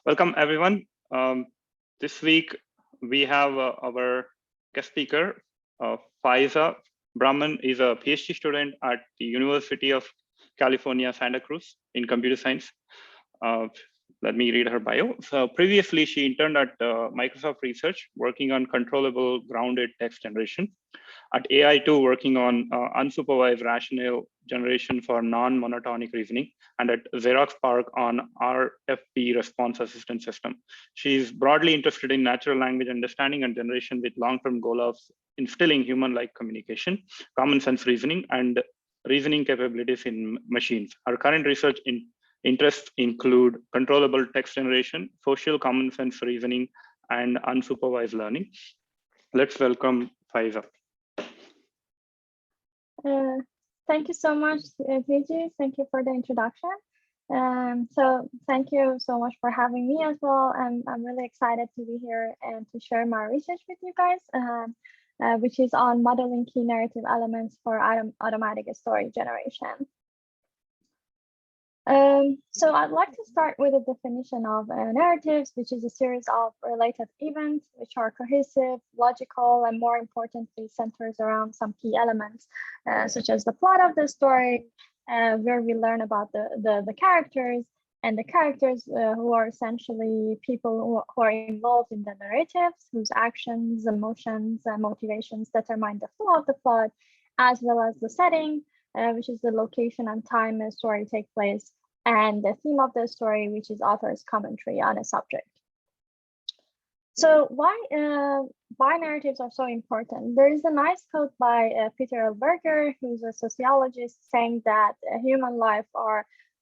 Welcome, everyone. This week, we have our guest speaker, Faeze. Brahman is a PhD student at the University of California, Santa Cruz in computer science. Let me read her bio. So previously, she interned at Microsoft Research, working on controllable grounded text generation. At AI2, working on unsupervised rational generation for non-monotonic reasoning, and at Xerox PARC on RFP response assistant system. She's broadly interested in natural language understanding and generation with long-term goal of instilling human-like communication, common sense reasoning, and reasoning capabilities in machines. Her current research interests include controllable text generation, social common sense reasoning, and unsupervised learning. Let's welcome Faeze. Thank you so much, Faeze. Thank you for the introduction. So thank you so much for having me as well. And I'm really excited to be here and to share my research with you guys, which is on modeling key narrative elements for automatic story generation. So I'd like to start with a definition of narratives, which is a series of related events which are cohesive, logical, and more importantly, centers around some key elements, such as the plot of the story, where we learn about the characters, and the characters who are essentially people who are involved in the narratives, whose actions, emotions, and motivations determine the flow of the plot, as well as the setting, which is the location and time a story takes place, and the theme of the story, which is author's commentary on a subject. So why narratives are so important? There is a nice quote by Peter L. Berger, who's a sociologist, saying that human life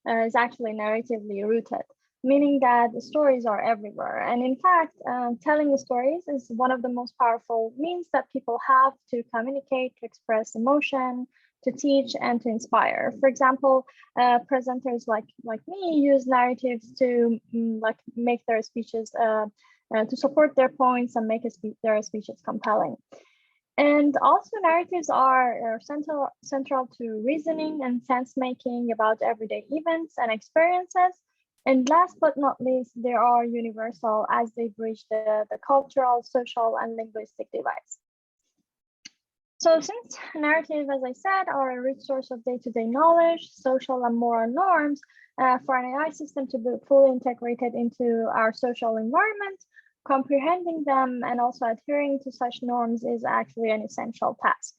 is actually narratively rooted, meaning that the stories are everywhere. And in fact, telling stories is one of the most powerful means that people have to communicate, to express emotion, to teach, and to inspire. For example, presenters like me use narratives to make their speeches, to support their points and make their speeches compelling. And also narratives are central to reasoning and sense making about everyday events and experiences. And last but not least, they are universal as they bridge the cultural, social, and linguistic divides. So since narrative, as I said, are a rich source of day-to-day knowledge, social and moral norms, for an AI system to be fully integrated into our social environment, comprehending them and also adhering to such norms is actually an essential task.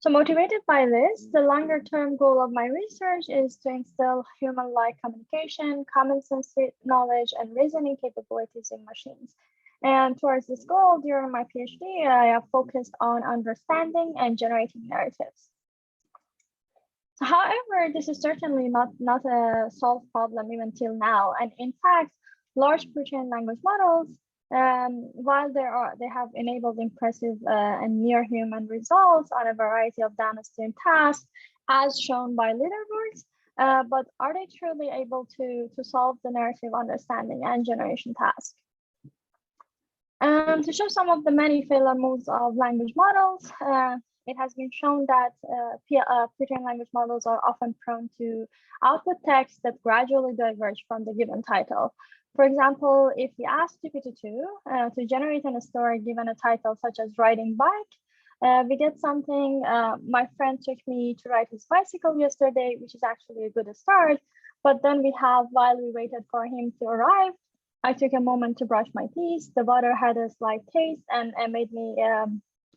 So motivated by this, the longer-term goal of my research is to instill human-like communication, common sense knowledge, and reasoning capabilities in machines. And towards this goal, during my PhD, I have focused on understanding and generating narratives. So, however, this is certainly not a solved problem even till now. And in fact, large pre-trained language models, while they have enabled impressive and near human results on a variety of downstream tasks, as shown by leaderboards, but are they truly able to solve the narrative understanding and generation task? To show some of the many failure modes of language models, it has been shown that pre-trained language models are often prone to output text that gradually diverge from the given title. For example, if we ask GPT-2 to generate a story given a title such as riding bike, we get something, my friend took me to ride his bicycle yesterday, which is actually a good start. But then we have, while we waited for him to arrive, I took a moment to brush my teeth. The water had a slight taste and made me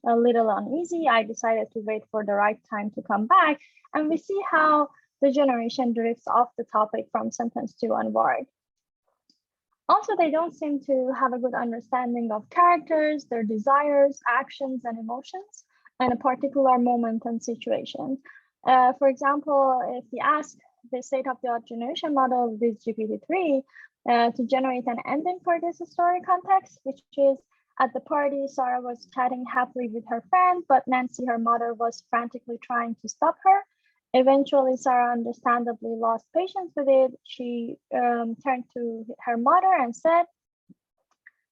a little uneasy. I decided to wait for the right time to come back. And we see how the generation drifts off the topic from sentence 2 onward. Also, they don't seem to have a good understanding of characters, their desires, actions, and emotions, and a particular moment and situation. For example, if we ask the state-of-the-art generation model with GPT-3, to generate an ending for this story context, which is at the party, Sarah was chatting happily with her friend, but Nancy, her mother, was frantically trying to stop her. Eventually, Sarah understandably lost patience with it. She turned to her mother and said,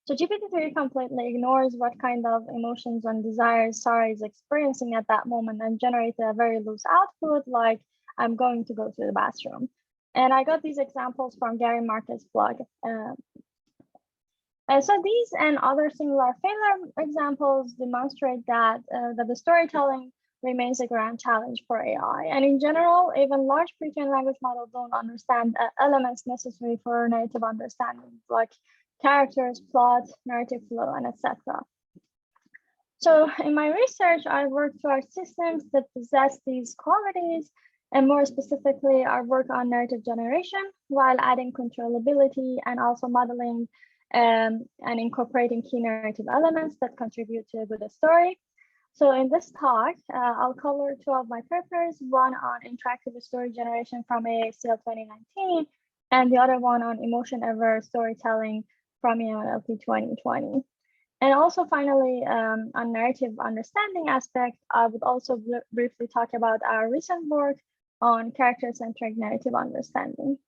so GPT-3 completely ignores what kind of emotions and desires Sarah is experiencing at that moment and generates a very loose output like, I'm going to go to the bathroom. And I got these examples from Gary Marcus' blog. So these and other similar failure examples demonstrate that, that the storytelling remains a grand challenge for AI. And in general, even large pre-trained language models don't understand elements necessary for narrative understanding, like characters, plot, narrative flow, and etc. So in my research, I worked towards systems that possess these qualities, and more specifically, I work on narrative generation while adding controllability and also modeling and incorporating key narrative elements that contribute to a good story. So in this talk, I'll cover two of my papers, one on interactive story generation from AACL 2019, and the other one on emotion-aware storytelling from EMLP 2020. And also finally, on narrative understanding aspect, I would also briefly talk about our recent work on character-centric narrative understanding.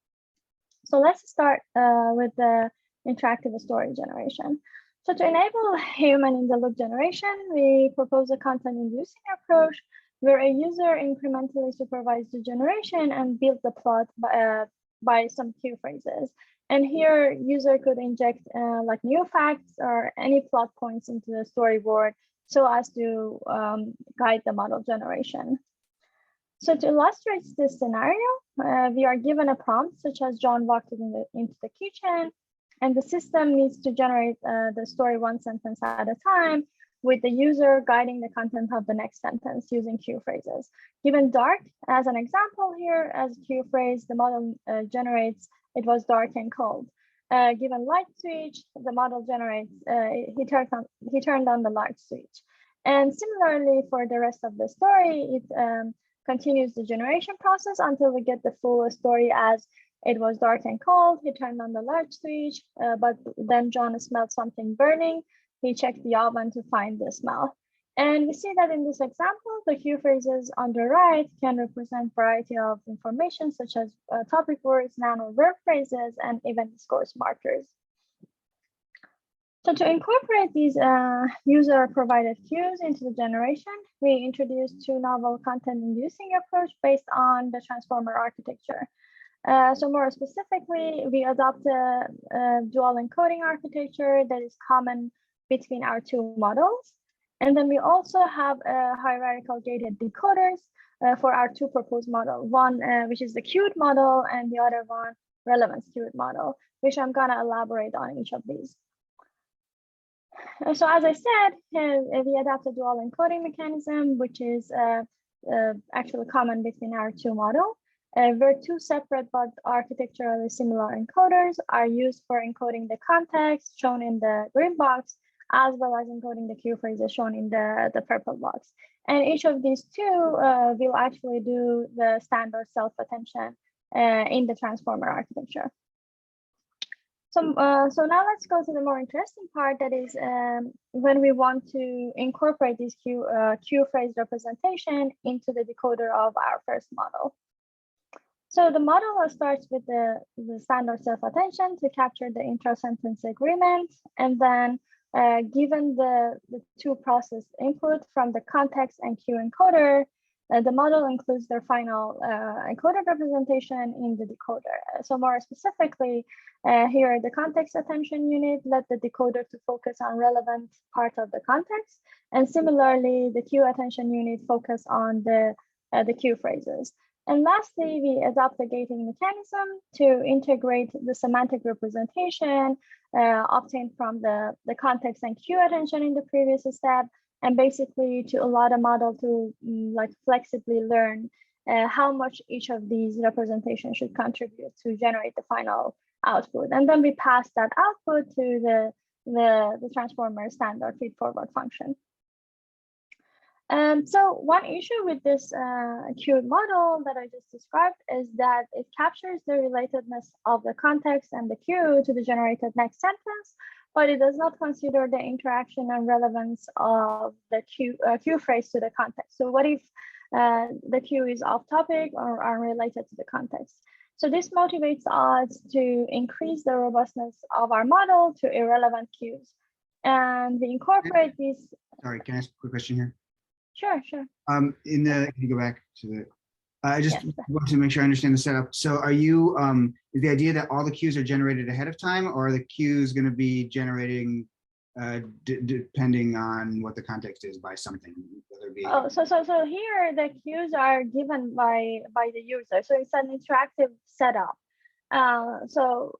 So let's start with the interactive story generation. So to enable human-in-the-loop generation, we propose a content-inducing approach where a user incrementally supervises the generation and builds the plot by some cue phrases. And here, user could inject like new facts or any plot points into the storyboard so as to guide the model generation. So to illustrate this scenario, we are given a prompt such as John walked into the kitchen, and the system needs to generate the story one sentence at a time, with the user guiding the content of the next sentence using cue phrases. Given dark as an example here, as a cue phrase, the model generates, "It was dark and cold." Given light switch, the model generates, he turned on the light switch. And similarly for the rest of the story, it continues the generation process until we get the full story as, "It was dark and cold, he turned on the light switch, but then John smelled something burning. He checked the oven to find the smell." And we see that in this example, the cue phrases on the right can represent variety of information such as topic words, noun or verb phrases, and even discourse markers. So to incorporate these user-provided cues into the generation, we introduced two novel content-inducing approach based on the transformer architecture. So more specifically, we adopt a dual encoding architecture that is common between our two models. And then we also have hierarchical gated decoders for our two proposed models, one which is the cued model and the other one relevance cued model, which I'm gonna elaborate on each of these. So as I said, we adopt a dual encoding mechanism, which is actually common between our two models. Where two separate but architecturally similar encoders are used for encoding the context shown in the green box, as well as encoding the cue phrases shown in the purple box. And each of these two will actually do the standard self-attention in the transformer architecture. So now let's go to the more interesting part, that is when we want to incorporate this cue phrase representation into the decoder of our first model. So the model starts with the standard self-attention to capture the intra-sentence agreement, and then given the two process input from the context and cue encoder, the model includes their final encoded representation in the decoder. So more specifically, here the context attention unit let the decoder to focus on relevant part of the context, and similarly, the cue attention unit focus on the cue phrases. And lastly, we adopt the gating mechanism to integrate the semantic representation obtained from the context and cue attention in the previous step, and basically to allow the model to like flexibly learn how much each of these representations should contribute to generate the final output. And then we pass that output to the transformer standard feed-forward function. So one issue with this cued model that I just described is that it captures the relatedness of the context and the cue to the generated next sentence, but it does not consider the interaction and relevance of the cue phrase to the context. So what if the cue is off topic or unrelated to the context? So this motivates us to increase the robustness of our model to irrelevant cues. And we incorporate these. Sorry, can I ask a quick question here? Sure. Can you go back to I just want to make sure I understand the setup. So are you, is the idea that all the cues are generated ahead of time, or are the cues going to be generating depending on what the context is by something, whether it be? Oh, so here the cues are given by the user. So it's an interactive setup. So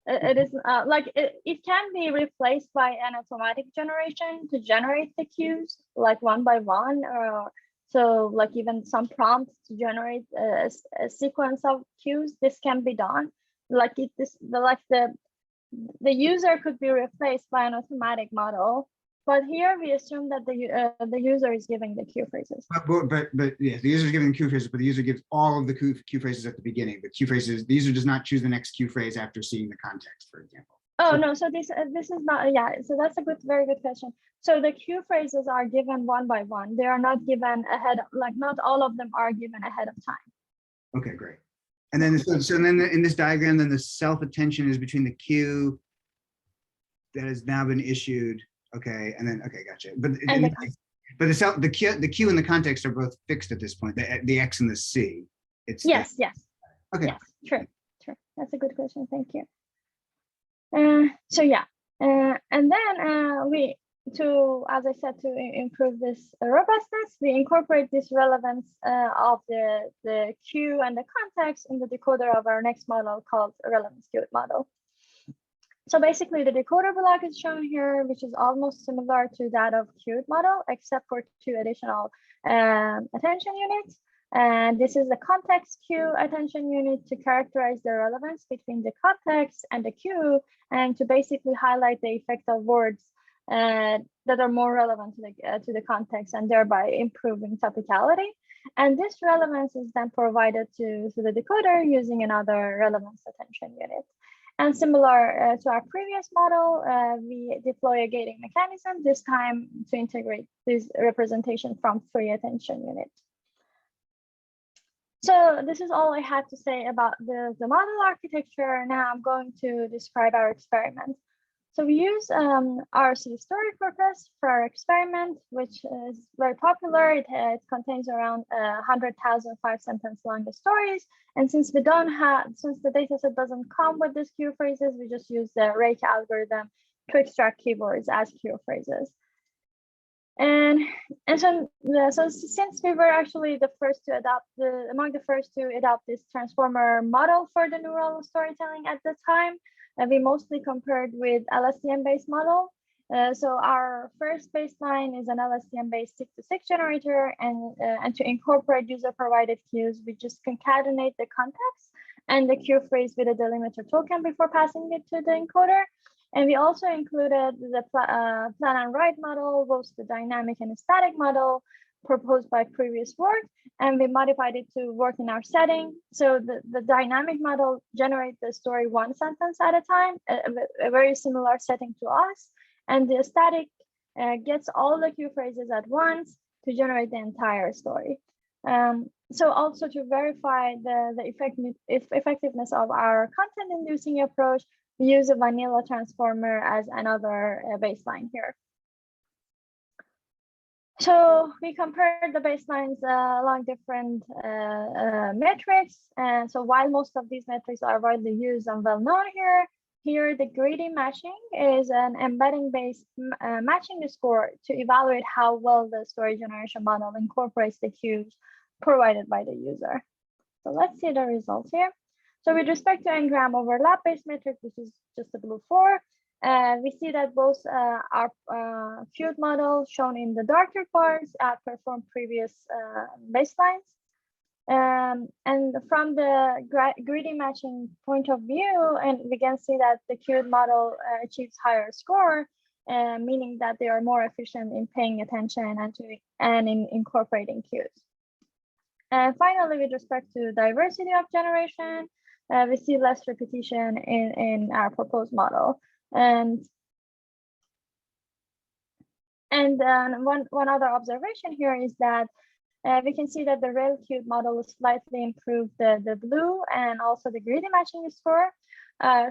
it is like it can be replaced by an automatic generation to generate the cues like one by one, so like even some prompts to generate a sequence of cues. This can be done. Like the user could be replaced by an automatic model, but here we assume that the user is giving the cue phrases. But yeah, the user is giving the cue phrases, but the user gives all of the cue phrases at the beginning. The cue phrases, the user does not choose the next cue phrase after seeing the context, for example. Oh, no, so this is not, yeah, so that's a very good question. So the cue phrases are given one by one. They are not given ahead, like not all of them are given ahead of time. Okay, great. And then, so then in this diagram, then the self-attention is between the cue that has now been issued. Okay, and then, okay, gotcha. But the cue and the context are both fixed at this point, the X and the C. It's yes. Okay. Yes, true. That's a good question, thank you. So yeah, and then as I said, to improve this robustness, we incorporate this relevance of the cue and the context in the decoder of our next model called a relevance queued model. So basically the decoder block is shown here, which is almost similar to that of queued model, except for 2 additional attention units. And this is the context cue attention unit to characterize the relevance between the context and the cue, and to basically highlight the effect of words that are more relevant to the context, and thereby improving topicality. And this relevance is then provided to the decoder using another relevance attention unit. And similar to our previous model, we deploy a gating mechanism, this time to integrate this representation from 3 attention units. So this is all I had to say about the model architecture. Now I'm going to describe our experiment. So we use RC story corpus for our experiment, which is very popular. It contains around 100,000 5-sentence long stories. And since the dataset doesn't come with these cue phrases, we just use the rake algorithm to extract keywords as cue phrases. And so since we were actually the first to adopt among the first to adopt this transformer model for the neural storytelling at the time, we mostly compared with LSTM-based model. So our first baseline is an LSTM-based 6-to-6 generator, and to incorporate user-provided cues, we just concatenate the context and the cue phrase with a delimiter token before passing it to the encoder. And we also included the plan and write model, both the dynamic and static model proposed by previous work, and we modified it to work in our setting. So the dynamic model generates the story 1 sentence at a time, a very similar setting to us. And the static gets all the cue phrases at once to generate the entire story. So also to verify the effectiveness of our content-inducing approach, we use a vanilla transformer as another baseline here. So we compared the baselines along different metrics. And so while most of these metrics are widely used and well known here the greedy matching is an embedding-based matching score to evaluate how well the story generation model incorporates the cues provided by the user. So let's see the results here. So with respect to n-gram overlap-based metric, which is just the blue 4, we see that both our queued model shown in the darker bars outperform previous baselines. And from the greedy matching point of view, and we can see that the queued model achieves higher score, meaning that they are more efficient in paying attention and in incorporating cues. And finally, with respect to diversity of generation, we see less repetition in our proposed model. And one other observation here is that we can see that the rail queued model slightly improved the blue and also the greedy matching score,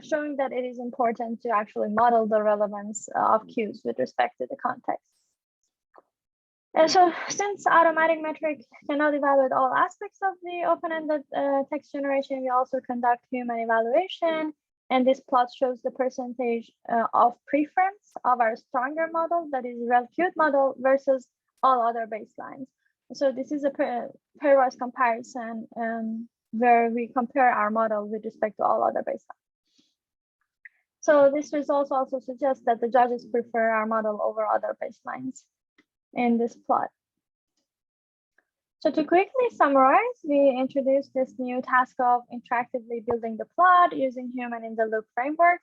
showing that it is important to actually model the relevance of cues with respect to the context. So since automatic metric cannot evaluate all aspects of the open-ended text generation, we also conduct human evaluation. And this plot shows the percentage of preference of our stronger model, that is RelCute model, versus all other baselines. So this is a pairwise comparison where we compare our model with respect to all other baselines. So this results also suggest that the judges prefer our model over other baselines in this plot. So to quickly summarize, we introduced this new task of interactively building the plot using human in the loop framework.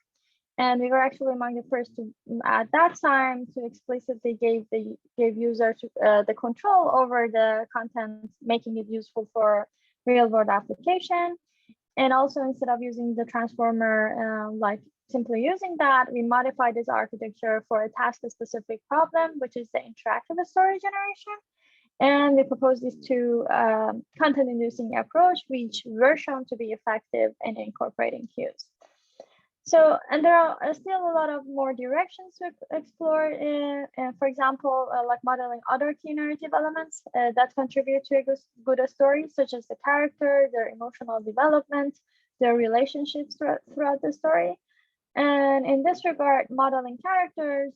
And we were actually among the first to, at that time, to explicitly give users the control over the content, making it useful for real world application. And also, instead of using the transformer, like simply using that, we modified this architecture for a task-specific problem, which is the interactive story generation. And we proposed this to content-inducing approach, which were shown to be effective in incorporating cues. So, and there are still a lot of more directions to explore. For example, like modeling other key narrative elements that contribute to a good story, such as the character, their emotional development, their relationships throughout the story. And in this regard, modeling characters,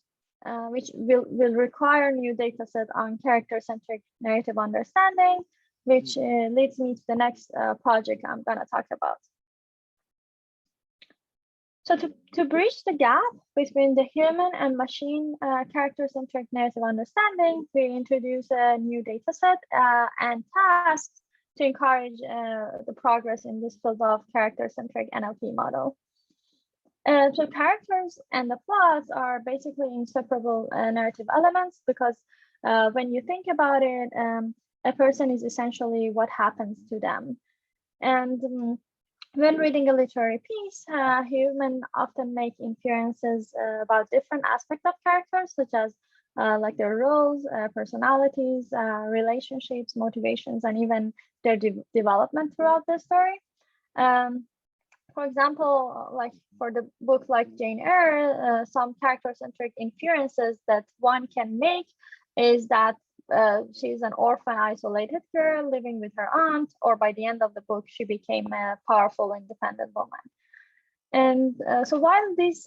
which will require new data set on character-centric narrative understanding, which leads me to the next project I'm going to talk about. So to bridge the gap between the human and machine character-centric narrative understanding, we introduce a new data set and tasks to encourage the progress in this field of character-centric NLP model. So characters and the plots are basically inseparable narrative elements because when you think about it, a person is essentially what happens to them. And when reading a literary piece, humans often make inferences about different aspects of characters, such as like their roles, personalities, relationships, motivations, and even their development throughout the story. For example, like for the book like Jane Eyre, some character-centric inferences that one can make is that she's an orphan, isolated girl living with her aunt, or by the end of the book, she became a powerful, independent woman. And so while these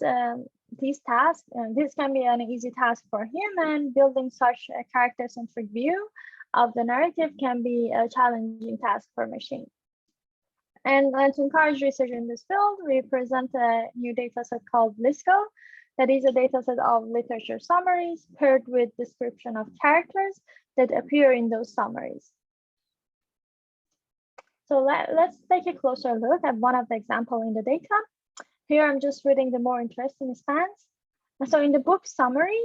tasks, this can be an easy task for human, building such a character-centric view of the narrative can be a challenging task for machine. And to encourage research in this field, we present a new data set called LISCO. That is a data set of literature summaries paired with description of characters that appear in those summaries. So let's take a closer look at one of the examples in the data. Here I'm just reading the more interesting stance. So in the book summary,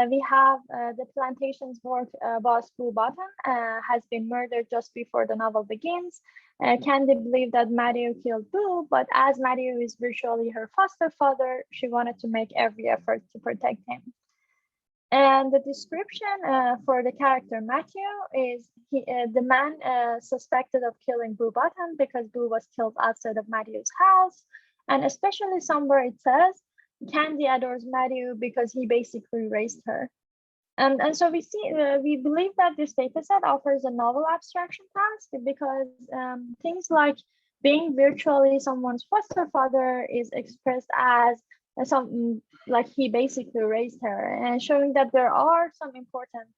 we have the plantation's boss, Boo Bottom, has been murdered just before the novel begins. Candy believed that Matthew killed Boo, but as Matthew is virtually her foster father, she wanted to make every effort to protect him. And the description for the character Matthew is the man suspected of killing Boo Bottom because Boo was killed outside of Matthew's house. And especially somewhere it says, Candy adores Matthew because he basically raised her. And so we believe that this dataset offers a novel abstraction task because things like being virtually someone's foster father is expressed as something like he basically raised her, and showing that there are some important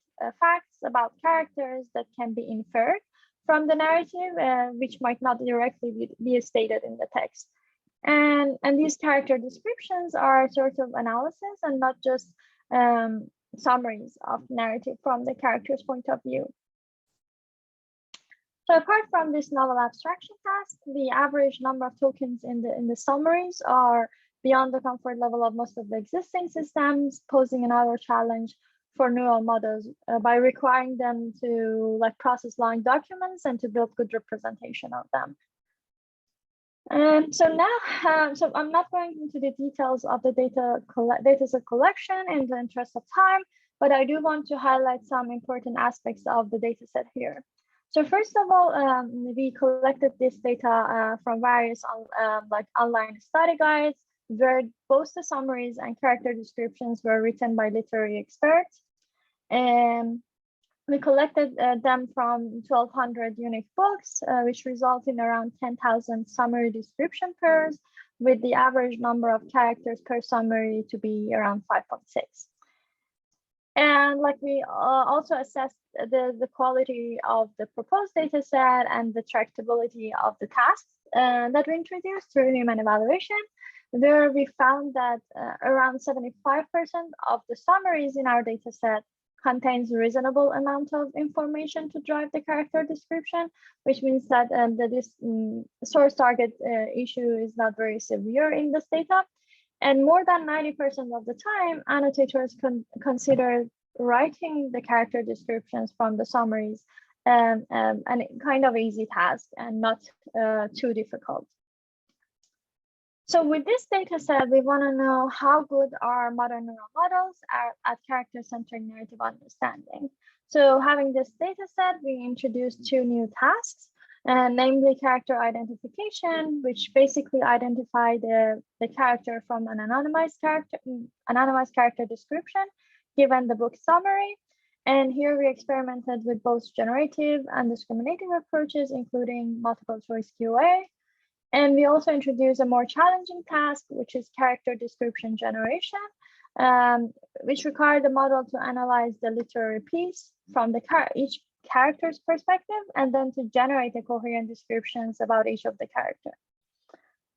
facts about characters that can be inferred from the narrative, which might not directly be stated in the text. And these character descriptions are sort of analysis and not just summaries of narrative from the character's point of view. So apart from this novel abstraction task, the average number of tokens in the summaries are beyond the comfort level of most of the existing systems, posing another challenge for neural models by requiring them to process long documents and to build good representation of them. So now, so I'm not going into the details of the dataset collection in the interest of time, but I do want to highlight some important aspects of the dataset here. So first of all, we collected this data from various online study guides, where both the summaries and character descriptions were written by literary experts. And We collected them from 1,200 unique books, which result in around 10,000 summary description pairs, with the average number of characters per summary to be around 5.6. And like we also assessed the quality of the proposed data set and the tractability of the tasks that we introduced through human evaluation, where we found that around 75% of the summaries in our data set contains reasonable amount of information to drive the character description, which means that this source target issue is not very severe in this data. And more than 90% of the time, annotators consider writing the character descriptions from the summaries and kind of easy task and not too difficult. So with this data set, we want to know how good are modern neural models at character-centric narrative understanding. So having this data set, we introduced 2 new tasks, namely character identification, which basically identify the character from an anonymized character description given the book summary. And here we experimented with both generative and discriminating approaches, including multiple choice QA. And we also introduced a more challenging task, which is character description generation, which required the model to analyze the literary piece from each character's perspective, and then to generate the coherent descriptions about each of the character.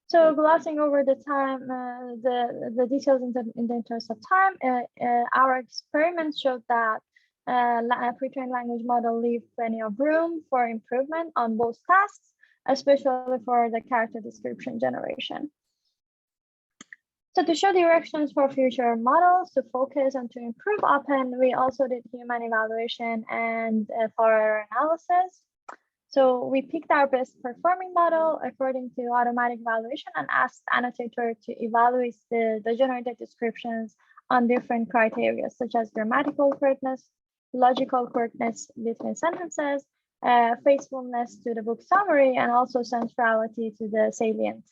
So glossing over the time, the details in the interest of time, our experiments showed that a pre-trained language model leaves plenty of room for improvement on both tasks, especially for the character description generation. So to show directions for future models to focus and to improve upon, we also did human evaluation and thorough analysis. So we picked our best performing model according to automatic evaluation and asked annotator to evaluate the generated descriptions on different criteria, such as grammatical correctness, logical correctness between sentences, faithfulness to the book summary, and also centrality to the salient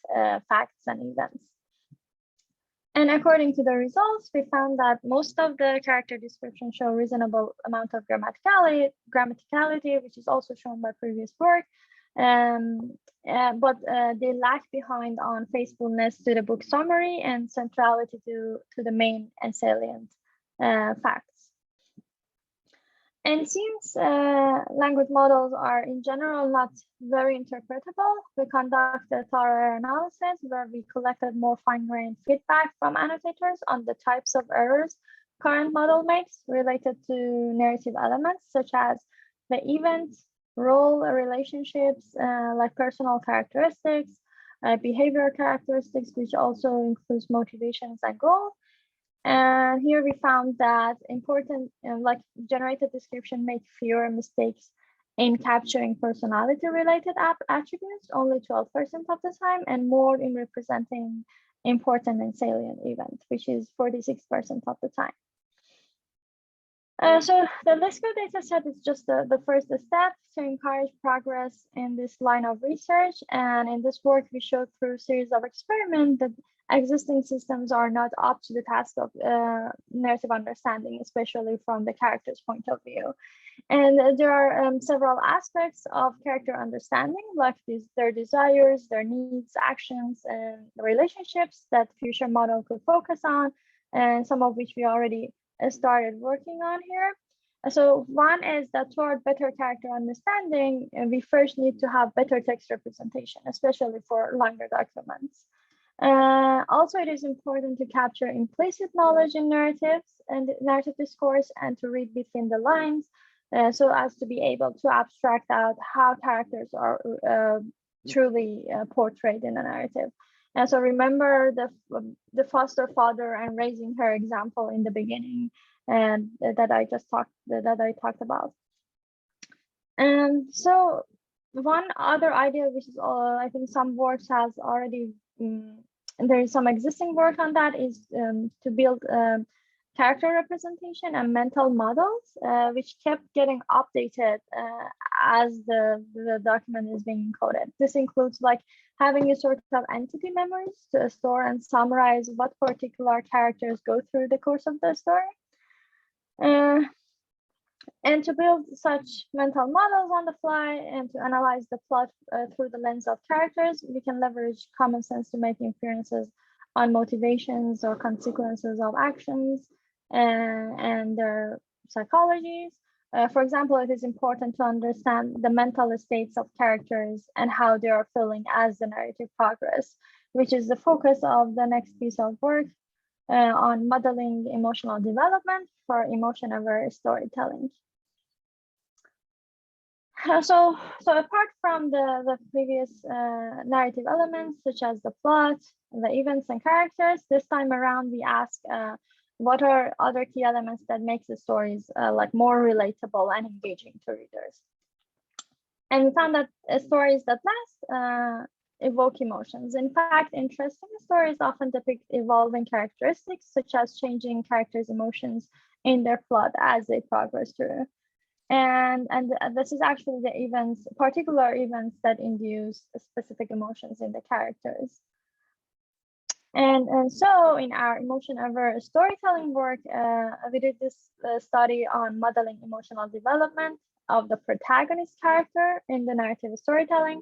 facts and events. And according to the results, we found that most of the character descriptions show reasonable amount of grammaticality, which is also shown by previous work, but they lag behind on faithfulness to the book summary and centrality to the main and salient facts. And since language models are in general not very interpretable, we conducted a thorough analysis where we collected more fine-grained feedback from annotators on the types of errors current model makes related to narrative elements, such as the event, role relationships, like personal characteristics, behavioral characteristics, which also includes motivations and goals. And here we found that important, like generated description make fewer mistakes in capturing personality-related attributes, only 12% of the time, and more in representing important and salient events, which is 46% of the time. So the LISCO dataset is just the first step to encourage progress in this line of research. And in this work, we showed through a series of experiments that existing systems are not up to the task of narrative understanding, especially from the character's point of view. And there are several aspects of character understanding, like their desires, their needs, actions, and relationships that future model could focus on, and some of which we already started working on here. So one is that toward better character understanding, we first need to have better text representation, especially for longer documents. Also, it is important to capture implicit knowledge in narratives and narrative discourse and to read between the lines so as to be able to abstract out how characters are truly portrayed in a narrative. And so remember the foster father and raising her example in the beginning and that I talked about. And so one other idea, which is I think some works has already, there is some existing work on that, is to build character representation and mental models, which kept getting updated as the document is being encoded. This includes like having a sort of entity memories to store and summarize what particular characters go through the course of the story. And to build such mental models on the fly and to analyze the plot through the lens of characters, we can leverage common sense to make inferences on motivations or consequences of actions and their psychologies. For example, it is important to understand the mental states of characters and how they are feeling as the narrative progresses, which is the focus of the next piece of work on modeling emotional development for emotion-aware storytelling. So apart from the previous narrative elements, such as the plot, the events and characters, this time around we ask what are other key elements that makes the stories like more relatable and engaging to readers. And we found that stories that last evoke emotions. In fact, interesting stories often depict evolving characteristics, such as changing characters' emotions in their plot as they progress through. And this is actually the events, particular events that induce specific emotions in the characters. And so in our emotion-aware storytelling work, we did this study on modeling emotional development of the protagonist character in the narrative storytelling,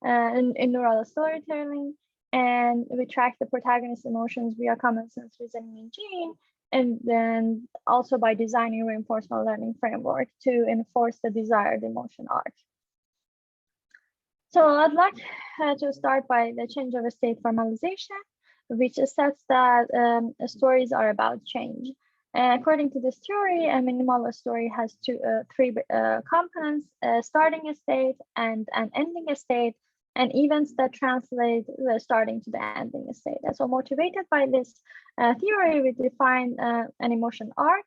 in neural storytelling, and we tracked the protagonist emotions via common sense reasoning in Gene, and then also by designing reinforcement learning framework to enforce the desired emotion arc. So I'd like to start by the change of state formalization, which asserts that stories are about change. According to this theory, a minimal story has three components: starting a state and an ending state, and events that translate the starting to the ending state. And so motivated by this theory, we define an emotion arc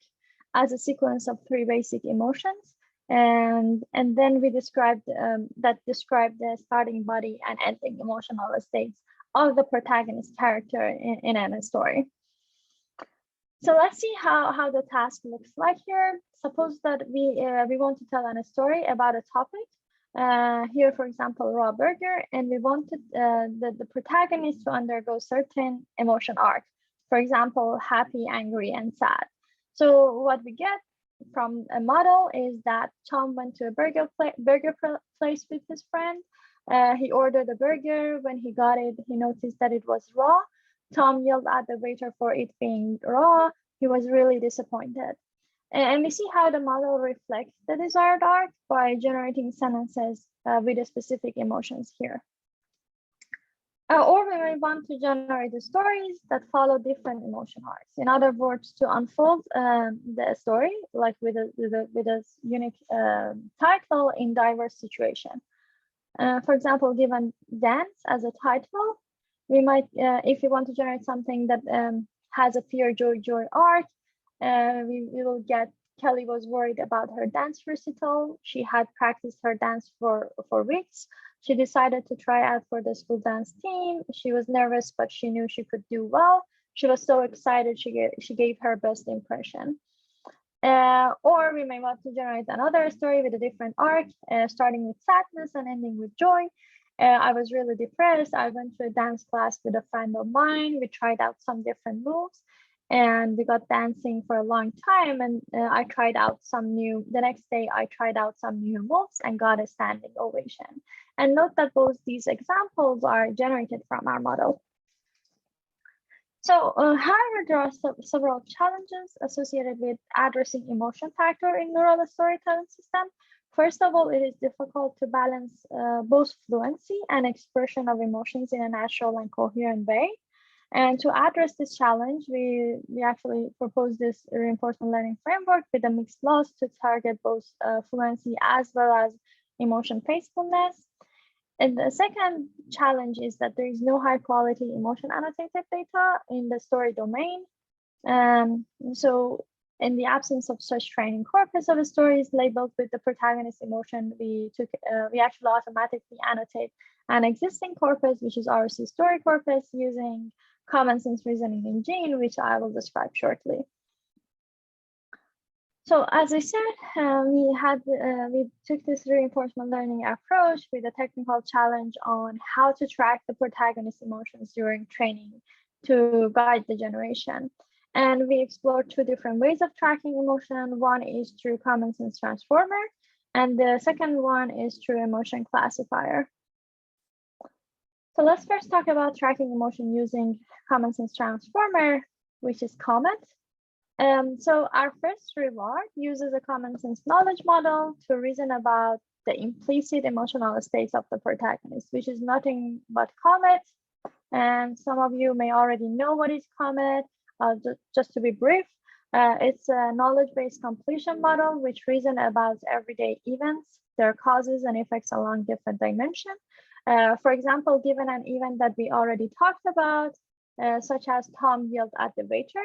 as a sequence of three basic emotions. And then we described describe the starting body and ending emotional states of the protagonist character in a story. So let's see how the task looks like here. Suppose that we want to tell a story about a topic. Here, for example, raw burger, and we wanted the protagonist to undergo certain emotion arc. For example, happy, angry, and sad. So what we get from a model is that Tom went to a burger place with his friend. He ordered a burger. When he got it, he noticed that it was raw. Tom yelled at the waiter for it being raw. He was really disappointed. And we see how the model reflects the desired arc by generating sentences with the specific emotions here. Or we may want to generate the stories that follow different emotion arcs. In other words, to unfold the story like with a unique title in diverse situation. For example, given dance as a title, we might, if we want to generate something that has a fear, joy arc, we will get Kelly was worried about her dance recital. She had practiced her dance for weeks. She decided to try out for the school dance team. She was nervous, but she knew she could do well. She was so excited, she gave her best impression. Or we may want to generate another story with a different arc, starting with sadness and ending with joy. I was really depressed. I went to a dance class with a friend of mine. We tried out some different moves and we got dancing for a long time. And the next day I tried out some new moves and got a standing ovation. And note that both these examples are generated from our model. So, however, there are several challenges associated with addressing emotion factor in neural storytelling system. First of all, it is difficult to balance both fluency and expression of emotions in a natural and coherent way. And to address this challenge, we actually propose this reinforcement learning framework with a mixed loss to target both fluency as well as emotion faithfulness. And the second challenge is that there is no high quality emotion annotated data in the story domain. So in the absence of such training corpus of stories labeled with the protagonist emotion, we actually automatically annotate an existing corpus, which is RC story corpus, using common sense reasoning in Gene, which I will describe shortly. So as I said, we took this reinforcement learning approach with a technical challenge on how to track the protagonist emotions during training to guide the generation. And we explore two different ways of tracking emotion. One is through common sense transformer, and the second one is through emotion classifier. So let's first talk about tracking emotion using common sense transformer, which is COMET. So our first reward uses a common sense knowledge model to reason about the implicit emotional states of the protagonist, which is nothing but COMET. And some of you may already know what is COMET. Just to be brief, it's a knowledge-based completion model which reason about everyday events, their causes and effects along different dimensions. For example, given an event that we already talked about, such as Tom yelled at the waiter,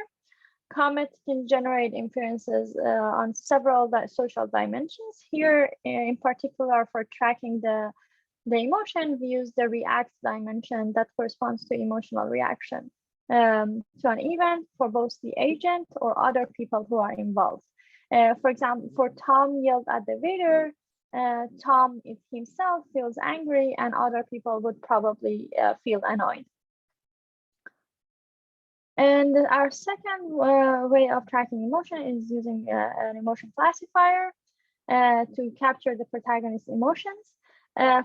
COMET can generate inferences on several social dimensions. Here, in particular, for tracking the emotion, we use the react dimension that corresponds to emotional reaction to an event for both the agent or other people who are involved. For example, for Tom yelled at the waiter, Tom himself feels angry and other people would probably feel annoyed. And our second way of tracking emotion is using an emotion classifier to capture the protagonist's emotions.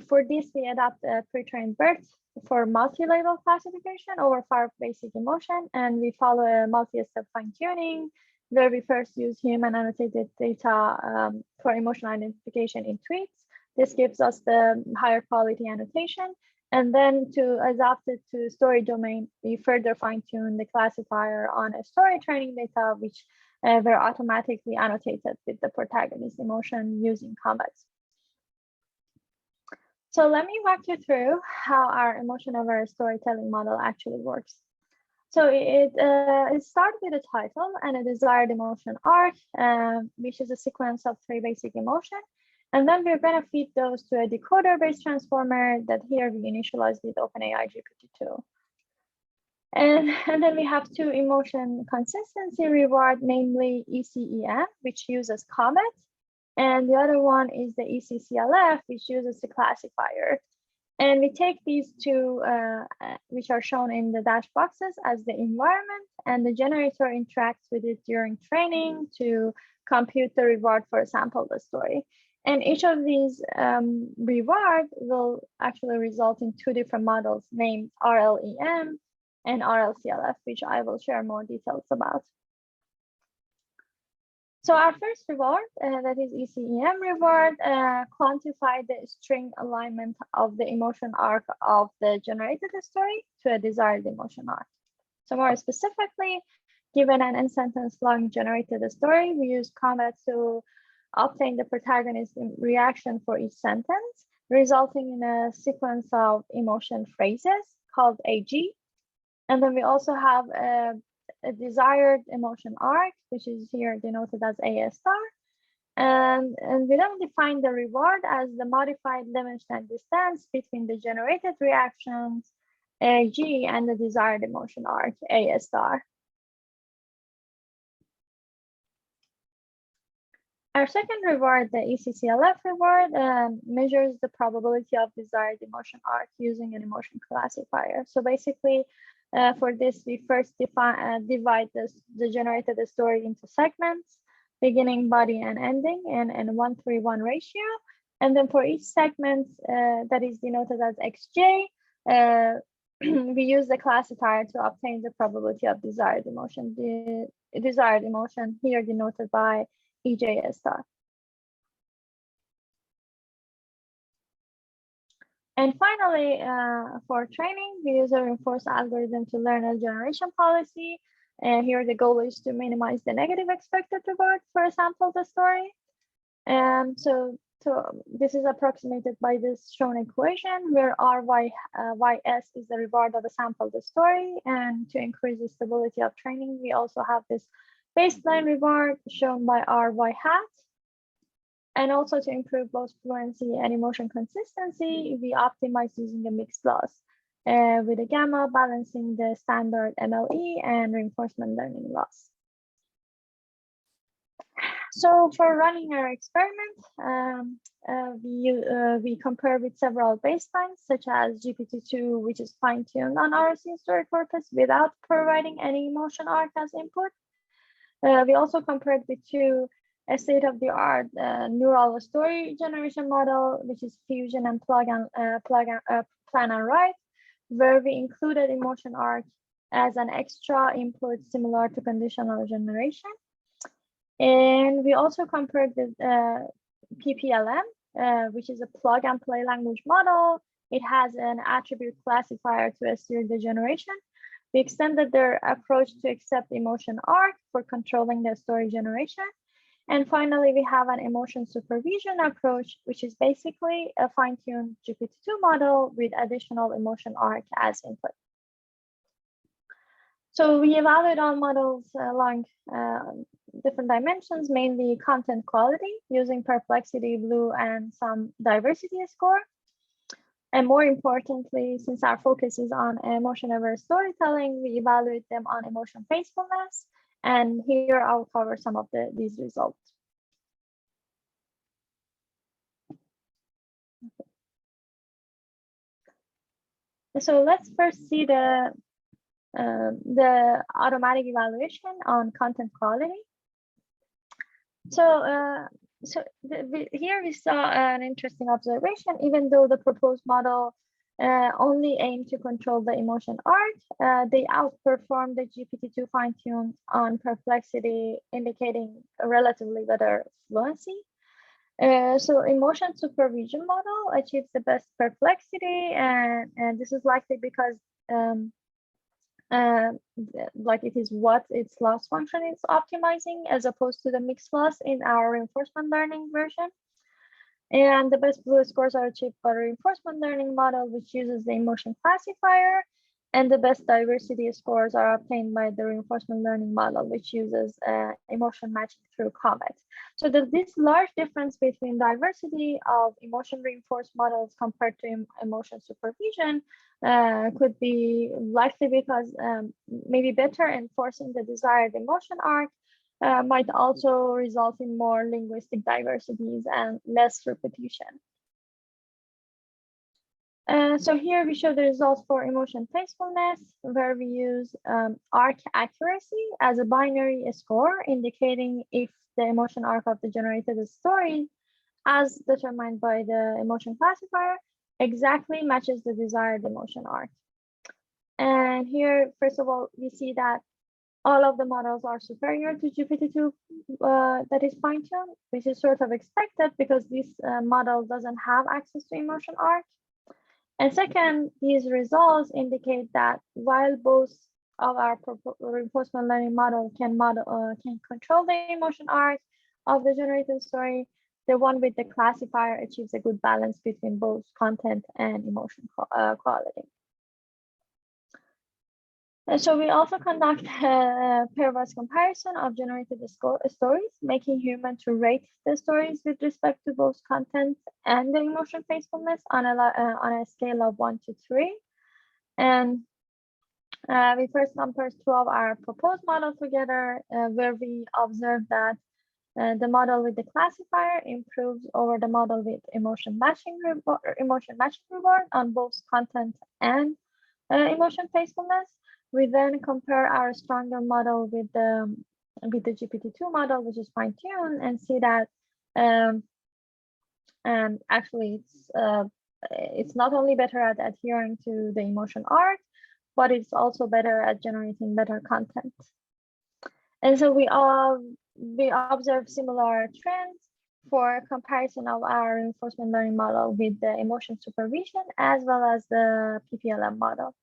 For this, we adopt a pre-trained BERT for multi-level classification over 5 basic emotion, and we follow a multi-step fine-tuning where we first use human annotated data for emotion identification in tweets. This gives us the higher quality annotation. And then to adapt it to story domain, we further fine-tune the classifier on a story training data, which were automatically annotated with the protagonist emotion using COMET. So let me walk you through how our emotion-aware storytelling model actually works. So it starts with a title and a desired emotion arc, which is a sequence of 3 basic emotions. And then we're going to feed those to a decoder-based transformer that here we initialize with OpenAI GPT-2. And then we have 2 emotion consistency reward, namely ECEM, which uses COMET. And the other one is the ECCLF, which uses the classifier. And we take these 2, which are shown in the dash boxes, as the environment, and the generator interacts with it during training to compute the reward for a sample the story. And each of these rewards will actually result in 2 different models named RLEM and RLCLF, which I will share more details about. So our first reward, that is ECEM reward, quantify the string alignment of the emotion arc of the generated story to a desired emotion arc. So more specifically, given an n-sentence long generated story, we use COMET to obtain the protagonist's reaction for each sentence, resulting in a sequence of emotion phrases called AG. And then we also have a desired emotion arc, which is here denoted as AS star. And we then define the reward as the modified Levenshtein distance between the generated reactions, AG, and the desired emotion arc, AS star. Our second reward, the ECCLF reward, measures the probability of desired emotion arc using an emotion classifier. So basically, for this, we first divide the generated story into segments, beginning, body, and ending, and 1:1 ratio. And then for each segment that is denoted as XJ, we use the classifier to obtain the probability of desired emotion. The desired emotion here denoted by EJS star. And finally, for training, we use a reinforced algorithm to learn a generation policy. Here, the goal is to minimize the negative expected reward for a sample the story. So this is approximated by this shown equation, where RYS is the reward of a sample the story. And to increase the stability of training, we also have this baseline reward shown by RY hat. And also to improve both fluency and emotion consistency, we optimize using a mixed loss with a gamma balancing the standard MLE and reinforcement learning loss. So for running our experiment, we compare with several baselines, such as GPT-2, which is fine-tuned on RSC story corpus without providing any emotion arc as input. We also compared with a state-of-the-art neural story generation model, which is Fusion and Plan and Write, where we included emotion arc as an extra input similar to conditional generation. And we also compared with PLM, which is a plug and play language model. It has an attribute classifier to assure the generation. We extended their approach to accept emotion arc for controlling the story generation. And finally, we have an emotion supervision approach, which is basically a fine-tuned GPT-2 model with additional emotion arc as input. So we evaluate all models along different dimensions, mainly content quality, using perplexity, blue, and some diversity score. And more importantly, since our focus is on emotion-aware storytelling, we evaluate them on emotion faithfulness. And here I'll cover some of these results. So let's first see the automatic evaluation on content quality. So, here we saw an interesting observation. Even though the proposed model only aimed to control the emotion arc, they outperformed the GPT-2 fine-tuned on perplexity, indicating a relatively better fluency. So emotion supervision model achieves the best perplexity, and this is likely because like it is what its loss function is optimizing, as opposed to the mixed loss in our reinforcement learning version. And the best blue scores are achieved by the reinforcement learning model, which uses the emotion classifier. And the best diversity scores are obtained by the reinforcement learning model, which uses emotion matching through Comet. So this large difference between diversity of emotion reinforced models compared to emotion supervision could be likely because maybe better enforcing the desired emotion arc might also result in more linguistic diversities and less repetition. So here we show the results for emotion faithfulness, where we use arc accuracy as a binary score, indicating if the emotion arc of the generated story, as determined by the emotion classifier, exactly matches the desired emotion arc. And here, first of all, we see that all of the models are superior to GPT-2 that is fine-tuned, which is sort of expected because this model doesn't have access to emotion arc. And second, these results indicate that while both of our reinforcement learning model can control the emotion arc of the generated story, the one with the classifier achieves a good balance between both content and emotion quality. And so we also conduct a pairwise comparison of generated stories, making human to rate the stories with respect to both content and the emotion faithfulness on a scale of 1 to 3. And we first compare two of our proposed models together, where we observe that the model with the classifier improves over the model with emotion matching reward on both content and emotion faithfulness. We then compare our stronger model with the GPT-2 model, which is fine-tuned, and see that actually it's not only better at adhering to the emotion arc, but it's also better at generating better content. And so we observe similar trends for comparison of our reinforcement learning model with the emotion supervision as well as the PLM model.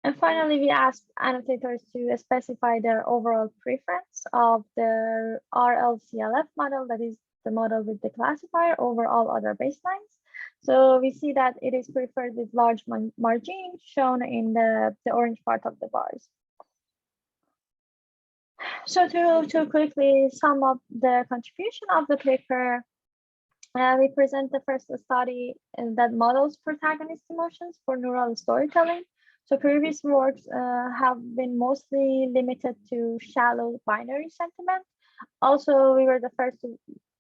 And finally, we asked annotators to specify their overall preference of the RLCLF model, that is the model with the classifier, over all other baselines. So we see that it is preferred with large margin shown in the orange part of the bars. So to quickly sum up the contribution of the paper, we present the first study that models protagonist emotions for neural storytelling. So previous works have been mostly limited to shallow binary sentiment, Also, we were the first to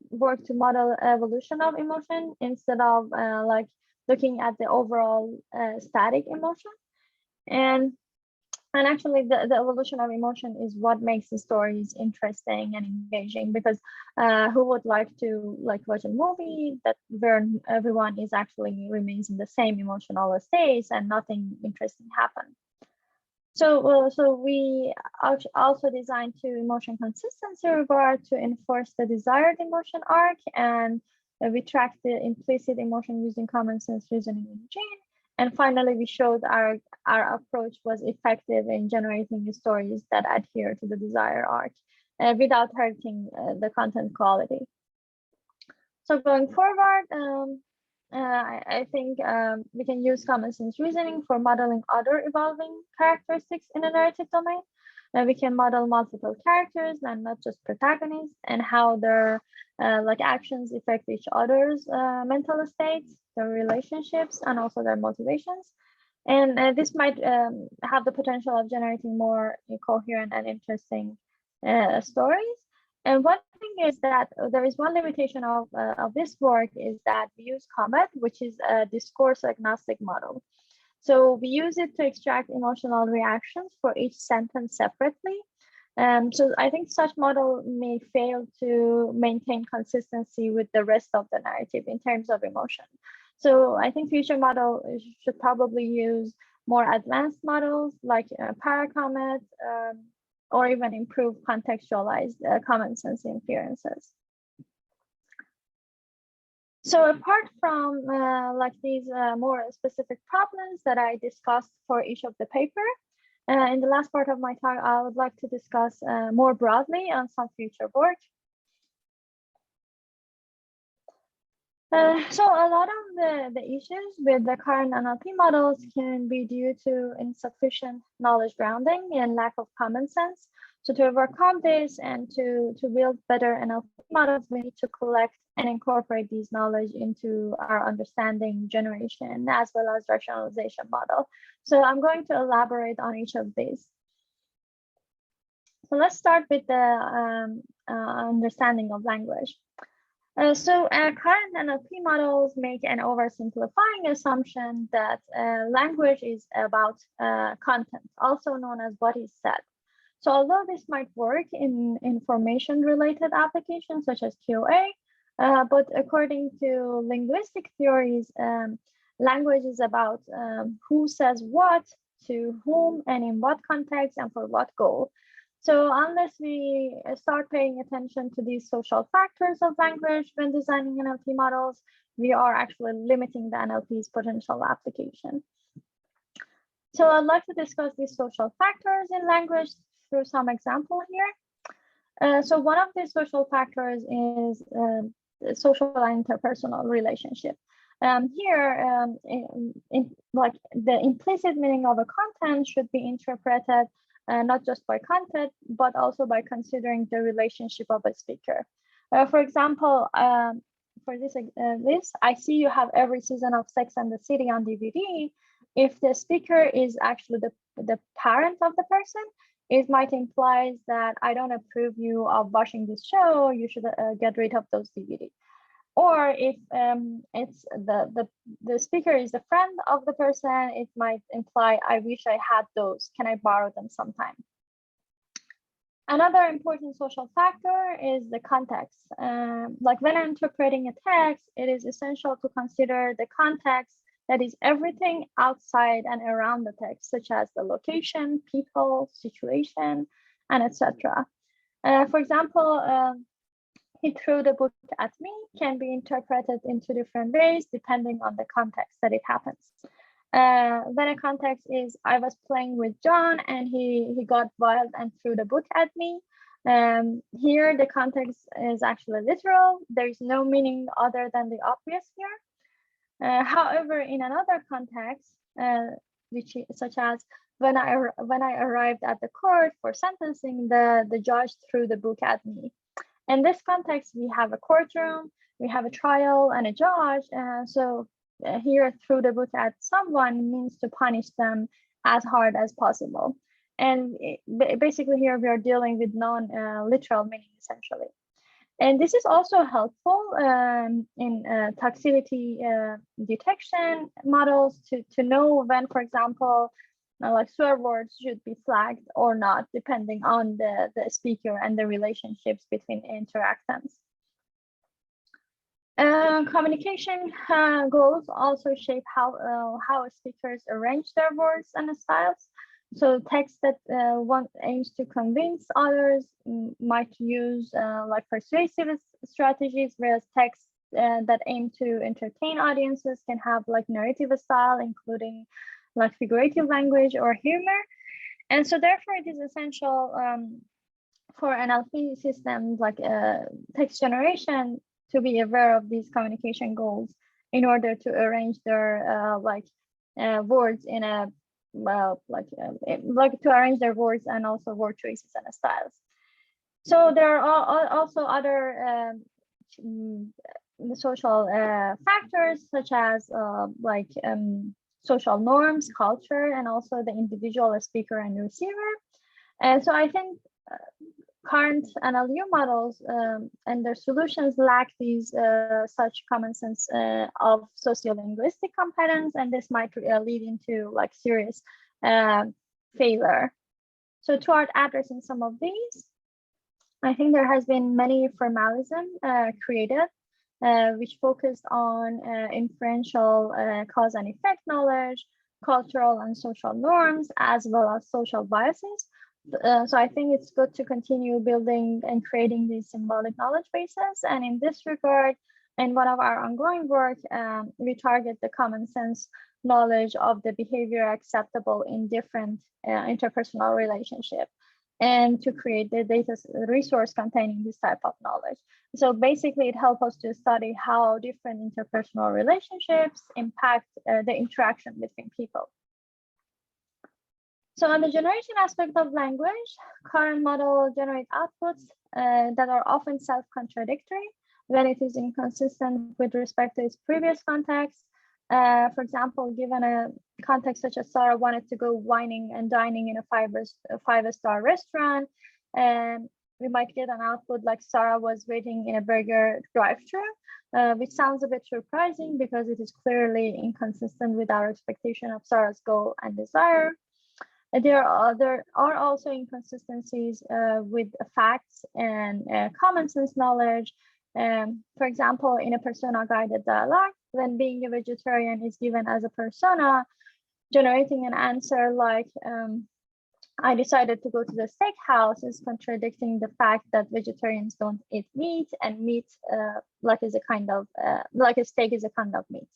work to model evolution of emotion instead of like looking at the overall static emotion. And actually, the evolution of emotion is what makes the stories interesting and engaging, because who would like to watch a movie that where everyone is actually remains in the same emotional states and nothing interesting happens? So we also designed two emotion consistency regard to enforce the desired emotion arc, and we tracked the implicit emotion using common sense reasoning in Gene. And finally, we showed our approach was effective in generating stories that adhere to the desired arc without hurting the content quality. So going forward, I think we can use common sense reasoning for modeling other evolving characteristics in a narrative domain. We can model multiple characters and not just protagonists, and how their actions affect each other's mental states, their relationships, and also their motivations. And this might have the potential of generating more coherent and interesting stories. And one thing is that there is one limitation of this work is that we use Comet, which is a discourse agnostic model. So we use it to extract emotional reactions for each sentence separately. So I think such model may fail to maintain consistency with the rest of the narrative in terms of emotion. So I think future model should probably use more advanced models like Paracomet, or even improve contextualized common sense inferences. So apart from these more specific problems that I discussed for each of the paper, in the last part of my talk, I would like to discuss more broadly on some future work. So a lot of the issues with the current NLP models can be due to insufficient knowledge grounding and lack of common sense. So to overcome this and to build better NLP models, we need to collect and incorporate these knowledge into our understanding generation as well as rationalization model. So I'm going to elaborate on each of these. So let's start with the understanding of language. Current NLP models make an oversimplifying assumption that language is about content, also known as what is said. So although this might work in information-related applications such as QA, but according to linguistic theories, language is about who says what, to whom, and in what context, and for what goal. So unless we start paying attention to these social factors of language when designing NLP models, we are actually limiting the NLP's potential application. So I'd like to discuss these social factors in language through some example here. So one of these social factors is social and interpersonal relationship. Here, the implicit meaning of a content should be interpreted not just by content, but also by considering the relationship of a speaker. For example, for this, I see you have every season of Sex and the City on DVD. If the speaker is actually the parent of the person, it might imply that I don't approve you of watching this show, you should get rid of those DVD. Or if it's the speaker is the friend of the person, it might imply, I wish I had those, can I borrow them sometime? Another important social factor is the context. Like when interpreting a text, it is essential to consider the context, that is everything outside and around the text, such as the location, people, situation, and etc. For example, he threw the book at me can be interpreted in two different ways depending on the context that it happens. When a context is I was playing with John and he got wild and threw the book at me. Here the context is actually literal. There is no meaning other than the obvious here. However, in another context, such as when I arrived at the court for sentencing, the judge threw the book at me. In this context, we have a courtroom, we have a trial and a judge. So here, throw the book at someone means to punish them as hard as possible. And basically here we are dealing with non-literal meaning essentially. And this is also helpful in toxicity detection models to know when, for example, like swear words should be flagged or not, depending on the speaker and the relationships between interactants. Communication goals also shape how speakers arrange their words and styles. So text that one aims to convince others might use like persuasive strategies, whereas texts that aim to entertain audiences can have like narrative style, including like figurative language or humor. And so therefore it is essential for NLP systems like text generation to be aware of these communication goals in order to arrange their words in a to arrange their words and also word choices and styles. So there are also other social factors such as social norms, culture, and also the individual speaker and receiver. And so I think current NLU models and their solutions lack these such common sense of sociolinguistic competence, and this might lead into like serious failure. So toward addressing some of these, I think there has been many formalism created, which focused on inferential cause and effect knowledge, cultural and social norms, as well as social biases. So I think it's good to continue building and creating these symbolic knowledge bases. And in this regard, in one of our ongoing work, we target the common sense knowledge of the behavior acceptable in different interpersonal relationships, and to create the data resource containing this type of knowledge. So basically it helps us to study how different interpersonal relationships impact the interaction between people. So on the generation aspect of language, current model generate outputs that are often self-contradictory when it is inconsistent with respect to its previous context. For example, given a context such as Sarah wanted to go wining and dining in a five-star restaurant, we might get an output like Sarah was waiting in a burger drive-thru, which sounds a bit surprising because it is clearly inconsistent with our expectation of Sarah's goal and desire. There are also inconsistencies with facts and common sense knowledge. For example, in a persona-guided dialogue, when being a vegetarian is given as a persona, generating an answer like, I decided to go to the steakhouse is contradicting the fact that vegetarians don't eat meat, and meat like a steak is a kind of meat.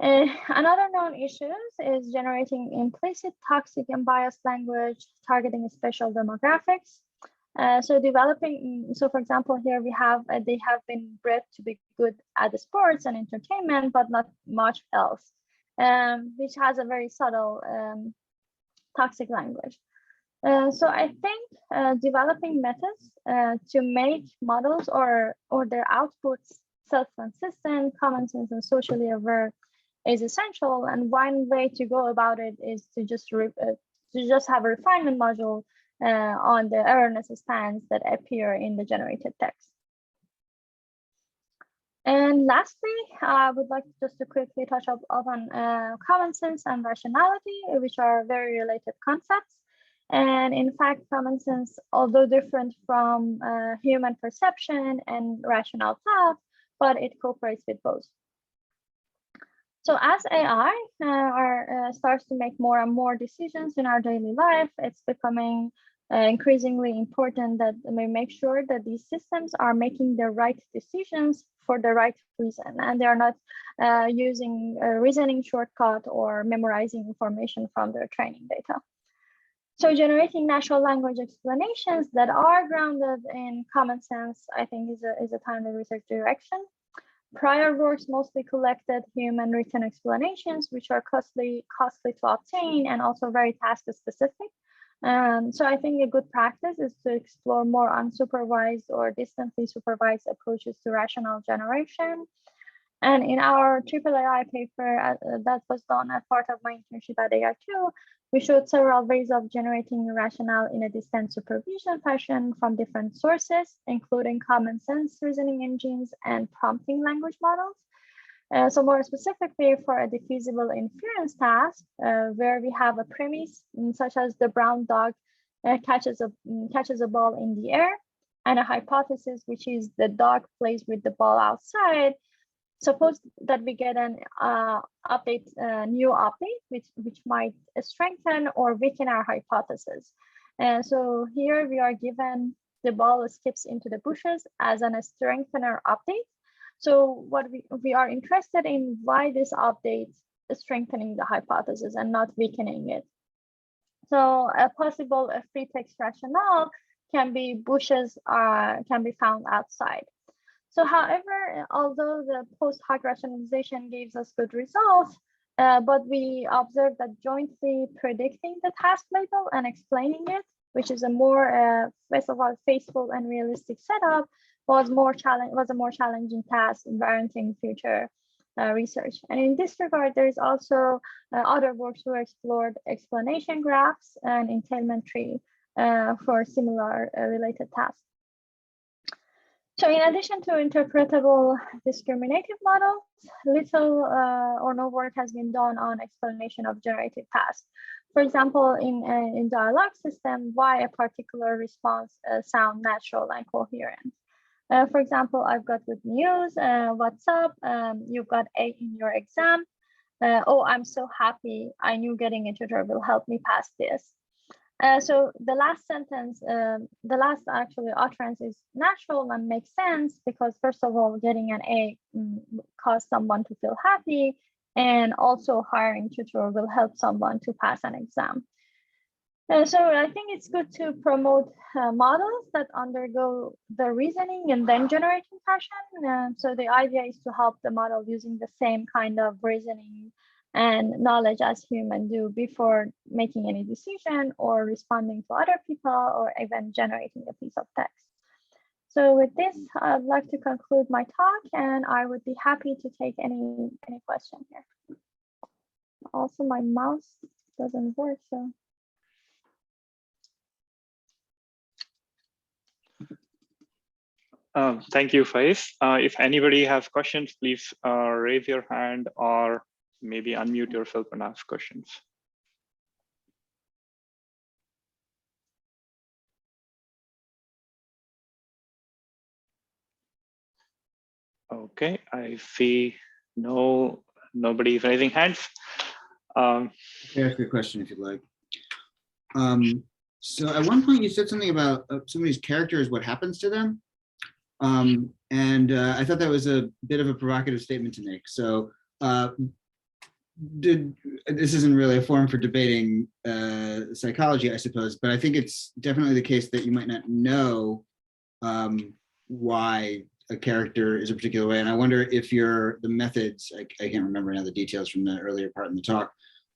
Another known issues is generating implicit, toxic, and biased language targeting special demographics. So for example, here we have, they have been bred to be good at the sports and entertainment, but not much else, which has a very subtle toxic language. So I think developing methods to make models or their outputs self-consistent, common sense, and socially aware is essential. And one way to go about it is to just have a refinement module on the awareness spans that appear in the generated text. And lastly, I would like just to quickly touch upon common sense and rationality, which are very related concepts. And in fact, common sense, although different from human perception and rational thought, but it cooperates with both. So as AI starts to make more and more decisions in our daily life, it's becoming increasingly important that we make sure that these systems are making the right decisions for the right reason, and they are not using a reasoning shortcut or memorizing information from their training data. So generating natural language explanations that are grounded in common sense, I think, is a timely research direction. Prior works mostly collected human written explanations, which are costly to obtain and also very task specific. So I think a good practice is to explore more unsupervised or distantly supervised approaches to rational generation. And in our triple AI paper that was done as part of my internship at AR2, we showed several ways of generating rationale in a distant supervision fashion from different sources, including common sense reasoning engines and prompting language models. So more specifically for a diffusible inference task, where we have a premise such as the brown dog catches a ball in the air, and a hypothesis, which is the dog plays with the ball outside. Suppose that we get an new update, which might strengthen or weaken our hypothesis. So here we are given the ball skips into the bushes as a strengthener update. So what we are interested in why this update is strengthening the hypothesis and not weakening it. So a possible free text rationale can be bushes can be found outside. So however, although the post hoc rationalization gives us good results, but we observed that jointly predicting the task label and explaining it, which is a more first of all faithful and realistic setup, was a more challenging task in warranting future research. And in this regard, there's also other works who explored explanation graphs and entailment tree for similar related tasks. So in addition to interpretable discriminative models, little or no work has been done on explanation of generative tasks. For example, in dialogue system, why a particular response sound natural and coherent. For example, I've got good news, what's up? You've got A in your exam. Oh, I'm so happy. I knew getting a tutor will help me pass this. So the last sentence, the last actually utterance is natural and makes sense because first of all, getting an A cause someone to feel happy, and also hiring tutor will help someone to pass an exam. So I think it's good to promote models that undergo the reasoning and then generating fashion. So the idea is to help the model using the same kind of reasoning and knowledge as humans do before making any decision or responding to other people or even generating a piece of text. So with this, I'd like to conclude my talk, and I would be happy to take any question here. Also, my mouse doesn't work, so. Thank you, Faeze. If anybody has questions, please raise your hand or maybe unmute yourself and ask questions. Okay, I see nobody's raising hands. Can I ask a question if you'd like? So at one point you said something about somebody's character is what happens to them. I thought that was a bit of a provocative statement to make. So this isn't really a forum for debating psychology, I suppose, but I think it's definitely the case that you might not know why a character is a particular way. And I wonder if the methods, I can't remember now the details from the earlier part in the talk,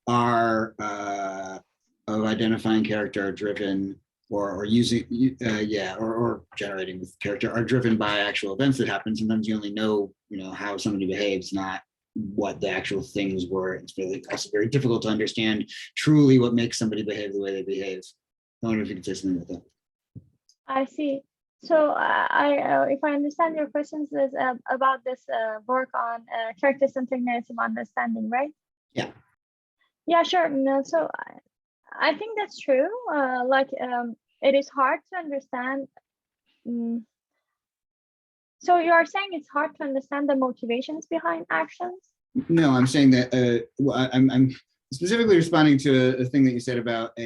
are of identifying character are driven or using, or generating with character are driven by actual events that happen. Sometimes you only know, how somebody behaves, not what the actual things were. It's really also very difficult to understand truly what makes somebody behave the way they behave. I wonder if you could say something about that. I see. So if I understand your questions, is about this work on character-centric narrative understanding, right? Yeah. Yeah, sure. No, so I think that's true. It is hard to understand. So you are saying it's hard to understand the motivations behind actions? No, I'm saying that I'm specifically responding to a thing that you said about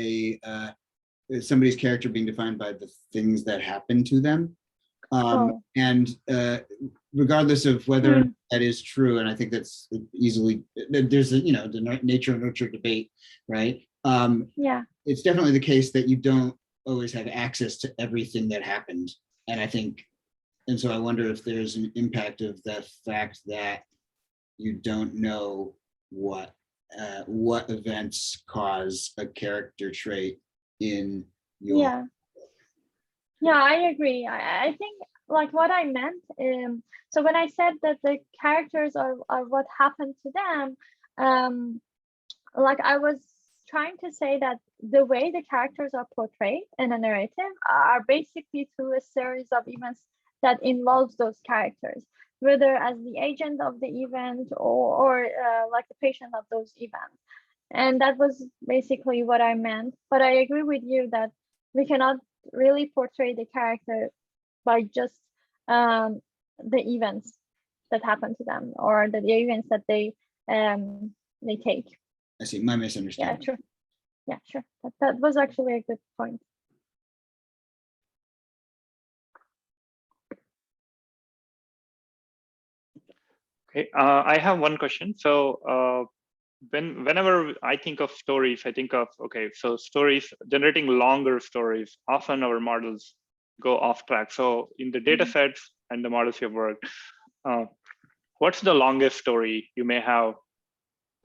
somebody's character being defined by the things that happen to them. And regardless of whether that is true, and I think that's easily, there's the nature and nurture debate, right? Yeah. It's definitely the case that you don't always have access to everything that happened. And I think, and so I wonder if there's an impact of the fact that you don't know what events cause a character trait in your. Yeah, I agree. I think like what I meant, so when I said that the characters are what happened to them, like I was trying to say that the way the characters are portrayed in a narrative are basically through a series of events that involves those characters, whether as the agent of the event or like the patient of those events. And that was basically what I meant. But I agree with you that we cannot really portray the character by just the events that happen to them or the events that they take. I see, my misunderstanding. Yeah, sure. Yeah, sure. That was actually a good point. Okay, I have one question. So whenever I think of stories, I think of, okay, so stories, generating longer stories, often our models go off track. So in the data sets and the models you've worked, what's the longest story you may have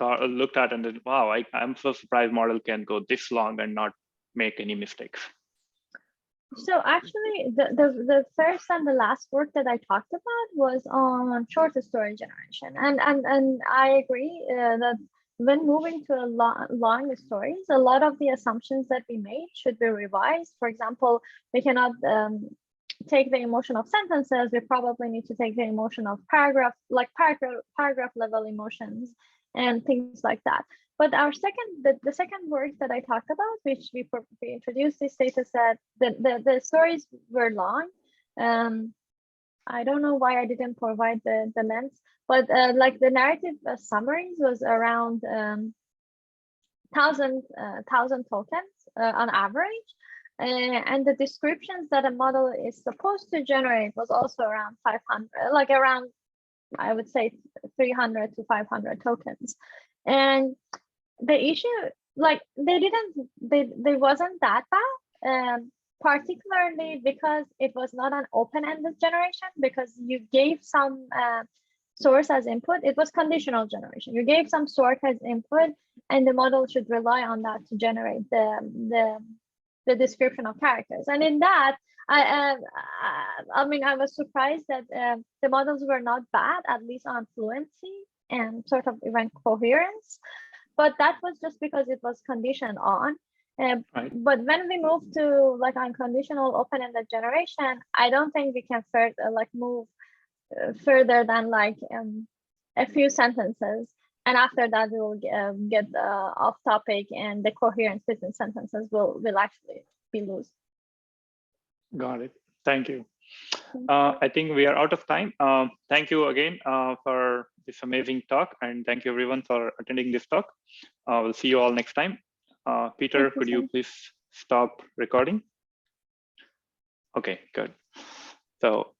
looked at and then, wow, I'm so surprised model can go this long and not make any mistakes? So actually, the first and the last work that I talked about was on short story generation, and I agree that when moving to long stories, a lot of the assumptions that we made should be revised. For example, we cannot take the emotion of sentences. We probably need to take the emotion of paragraph level emotions and things like that. But our the second work that I talked about, which we introduced this data set, the stories were long. I don't know why I didn't provide the length, but like the narrative summaries was around 1,000 tokens on average. And the descriptions that a model is supposed to generate was also around 500, like around, I would say 300 to 500 tokens. And the issue, like they wasn't that bad, particularly because it was not an open-ended generation, because you gave some source as input. It was conditional generation. You gave some source as input, and the model should rely on that to generate the description of characters. And in that, I mean, I was surprised that the models were not bad, at least on fluency and sort of even coherence. But that was just because it was conditioned on. Right. But when we move to like unconditional open-ended generation, I don't think we can move further than like a few sentences. And after that, we will get off topic, and the coherence between sentences will actually be loose. Got it. Thank you. I think we are out of time. Thank you again for this amazing talk, and thank you everyone for attending this talk. We'll see you all next time. Peter, could you please stop recording? Okay, good. So